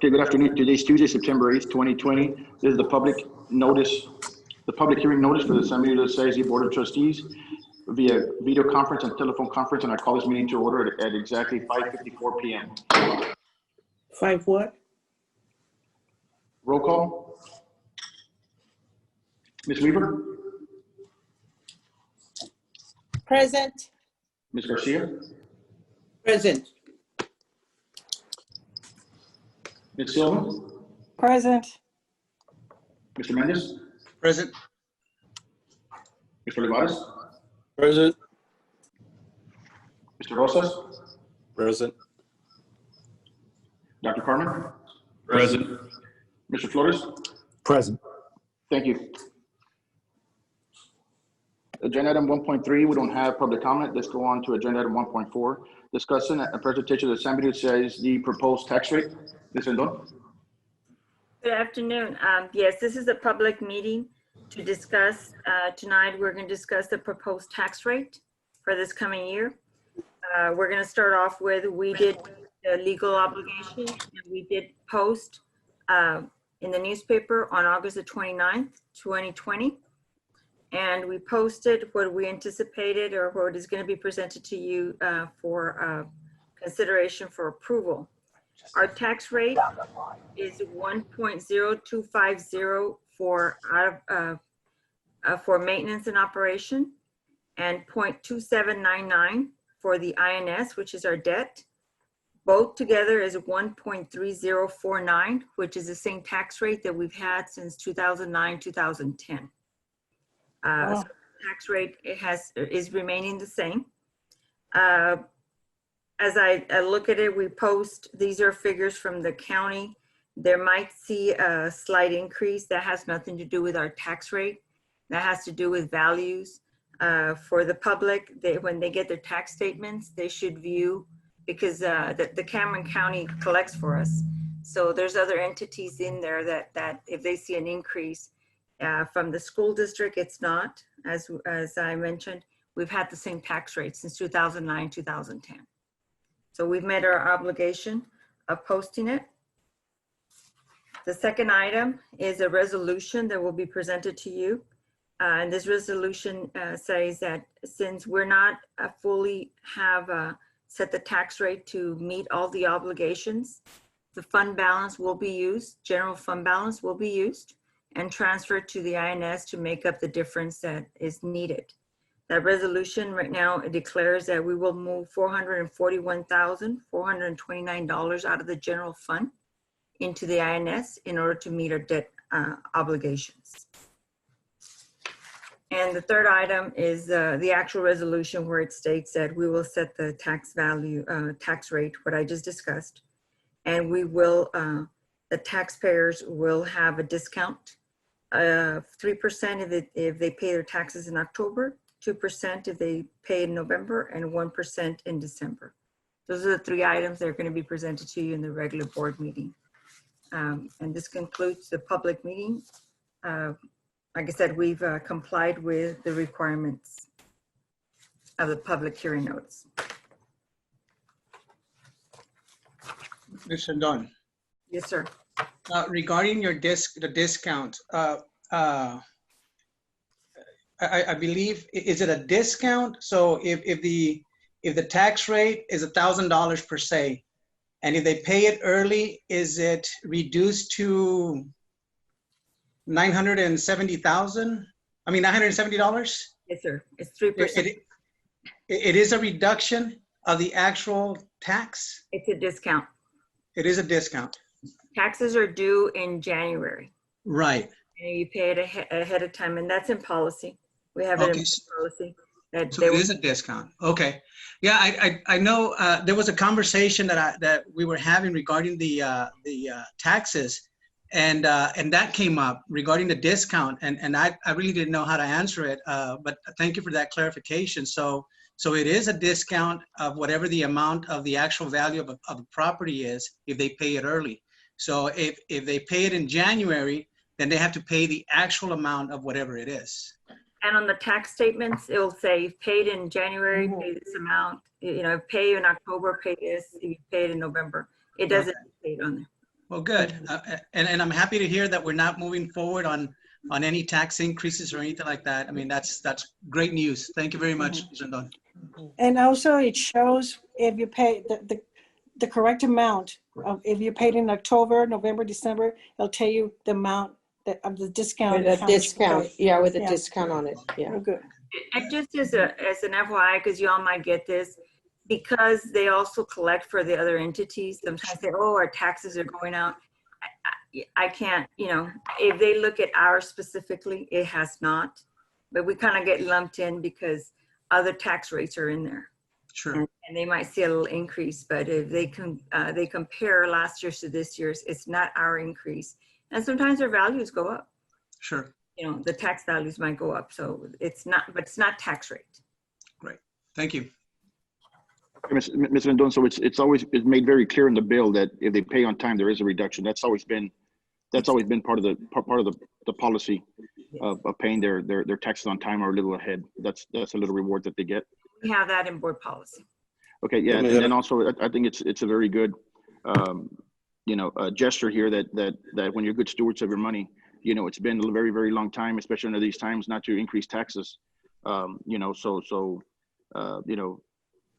Okay, good afternoon. Today's Tuesday, September 8th, 2020. This is the public hearing notice for the San Benito SAISD Board of Trustees via video conference and telephone conference, and I call this meeting to order at exactly 5:54 p.m. Five what? Roll call. Ms. Weaver? Present. Ms. Garcia? Present. Ms. Silva? Present. Mr. Mendez? Present. Mr. Olivares? Present. Mr. Rosas? Present. Dr. Carmen? Present. Mr. Flores? Present. Thank you. Agenda item 1.3, we don't have public comment. Let's go on to agenda item 1.4. Discussing a presentation of the San Benito SAISD proposed tax rate. Ms. Rendon? Good afternoon. Yes, this is a public meeting to discuss. Tonight, we're going to discuss the proposed tax rate for this coming year. We're going to start off with, we did the legal obligation, and we did post in the newspaper on August the 29th, 2020. And we posted what we anticipated or what is going to be presented to you for consideration for approval. Our tax rate is 1.0250 for maintenance and operation, and 0.2799 for the INS, which is our debt. Both together is 1.3049, which is the same tax rate that we've had since 2009, 2010. So tax rate is remaining the same. As I look at it, we post, these are figures from the county. There might see a slight increase. That has nothing to do with our tax rate. That has to do with values. For the public, when they get their tax statements, they should view, because the Cameron County collects for us. So there's other entities in there that if they see an increase from the school district, it's not, as I mentioned, we've had the same tax rate since 2009, 2010. So we've met our obligation of posting it. The second item is a resolution that will be presented to you. And this resolution says that since we're not fully have set the tax rate to meet all the obligations, the fund balance will be used, general fund balance will be used and transferred to the INS to make up the difference that is needed. That resolution right now, it declares that we will move $441,429 out of the general fund into the INS in order to meet our debt obligations. And the third item is the actual resolution where it states that we will set the tax value, tax rate, what I just discussed. And we will, the taxpayers will have a discount of 3% if they pay their taxes in October, 2% if they pay in November, and 1% in December. Those are the three items that are going to be presented to you in the regular board meeting. And this concludes the public meeting. Like I said, we've complied with the requirements of the public hearing notice. Ms. Rendon, Yes, sir. regarding your the discount, I believe, is it a discount? So if the tax rate is $1,000 per se, and if they pay it early, is it reduced to $970,000? I mean, $970? Yes, sir. It's 3%. It is a reduction of the actual tax? It's a discount. It is a discount. Taxes are due in January. Right. And you pay it ahead of time, and that's in policy. We have it in policy. So it is a discount. Okay. Yeah, I know there was a conversation that we were having regarding the taxes, and that came up regarding the discount, and I really didn't know how to answer it, but thank you for that clarification. So it is a discount of whatever the amount of the actual value of a property is if they pay it early. So if they pay it in January, then they have to pay the actual amount of whatever it is. And on the tax statements, it will say paid in January, pay this amount, you know, pay in October, pay this, you paid in November. It doesn't say it on there. Well, good. And I'm happy to hear that we're not moving forward on any tax increases or anything like that. I mean, that's great news. Thank you very much, Ms. Rendon. And also it shows if you pay the correct amount of, if you paid in October, November, December, it'll tell you the amount of the discount. With a how much you discount, paid. yeah, with a Yeah. discount on it, yeah. Real good. And just as an FYI, because you all might get this, because they also collect for the other entities, sometimes they, oh, our taxes are going out. I can't, if they look at ours specifically, it has not. But we kind of get lumped in because other tax rates are in there. Sure. And they might see a little increase, but if they compare last year's to this year's, it's not our increase. And sometimes their values go up. Sure. The tax values might go up. So it's not tax rate. Great. Thank you. Ms. Rendon, so it's made very clear in the bill that if they pay on time, there is a reduction. That's always been part of the policy of paying their taxes on time or a little ahead. That's a little reward that they get. We have that in board policy. Okay, yeah, and then also I think it's a very good gesture here that when you're good stewards of your money, it's been a very, very long time, especially under these times, not to increase taxes.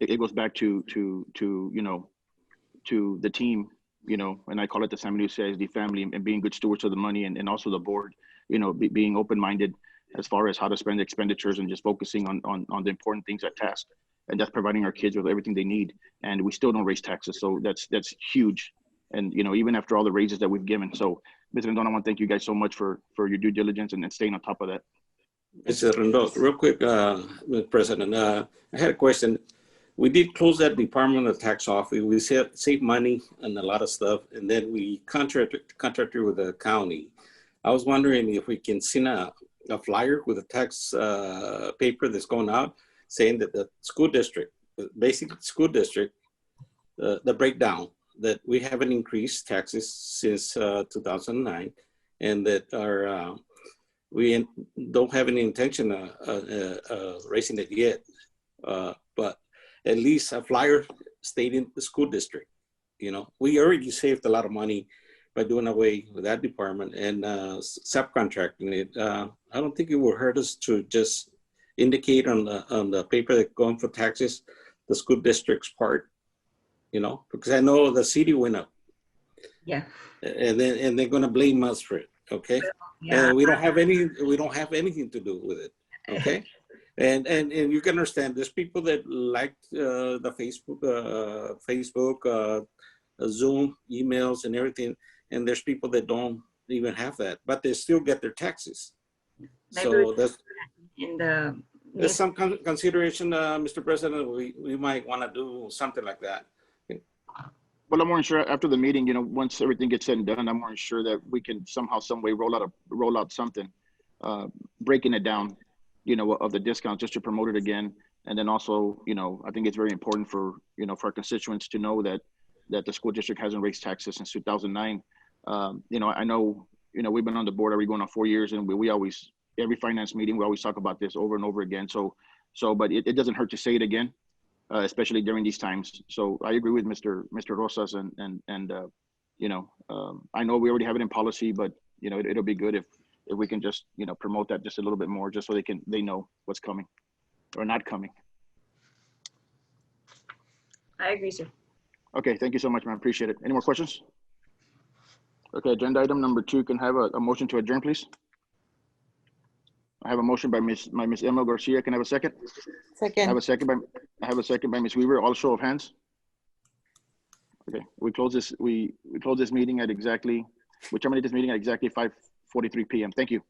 It goes back to the team, and I call it the San Benito CISD family, and being good stewards of the money, and also the board, being open-minded as far as how to spend expenditures and just focusing on the important things at task. And that's providing our kids with everything they need. And we still don't raise taxes. So that's huge. And, even after all the raises that we've given. So, Mr. Rendon, I want to thank you guys so much for your due diligence and staying on top of that. Mr. Rendon, real quick, Mr. President, I had a question. We did close that Department of Tax office. We saved money and a lot of stuff, and then we contracted with the county. I was wondering if we can send a flyer with a tax paper that's going out saying that the school district, basically school district, the breakdown that we haven't increased taxes since 2009, and that we don't have any intention of raising it yet, but at least a flyer stating the school district. We already saved a lot of money by doing away with that department and subcontracting it. I don't think it will hurt us to just indicate on the paper that going for taxes, the school district's part, because I know the city went up. Yeah. And they're going to blame us for it. Okay. Yeah. And we don't have anything to do with it. Okay. And you can understand there's people that like the Facebook, Zoom, emails and everything. And there's people that don't even have that, but they still get their taxes. So there's some consideration, Mr. President. We might want to do something like that. Well, I'm more than sure after the meeting, once everything gets said and done, I'm more than sure that we can somehow, some way roll out something, breaking it down, of the discount just to promote it again. And then also, I think it's very important for our constituents to know that the school district hasn't raised taxes since 2009. I know, we've been on the board, are we going on 4 years, and we always, every finance meeting, we always talk about this over and over again. But it doesn't hurt to say it again, especially during these times. So I agree with Mr. Rosas and I know we already have it in policy, but it'll be good if we can just, promote that just a little bit more, just so they know what's coming or not coming. I agree, sir. Okay, thank you so much, man. Appreciate it. Any more questions? Okay, agenda item number 2, can I have a motion to adjourn, please? I have a motion by Miss Emma Garcia. Can I have a second? Second. I have a second by Ms. Weaver. All show of hands. Okay, we close this meeting at exactly, we terminate this meeting at exactly 5:43 p.m. Thank you.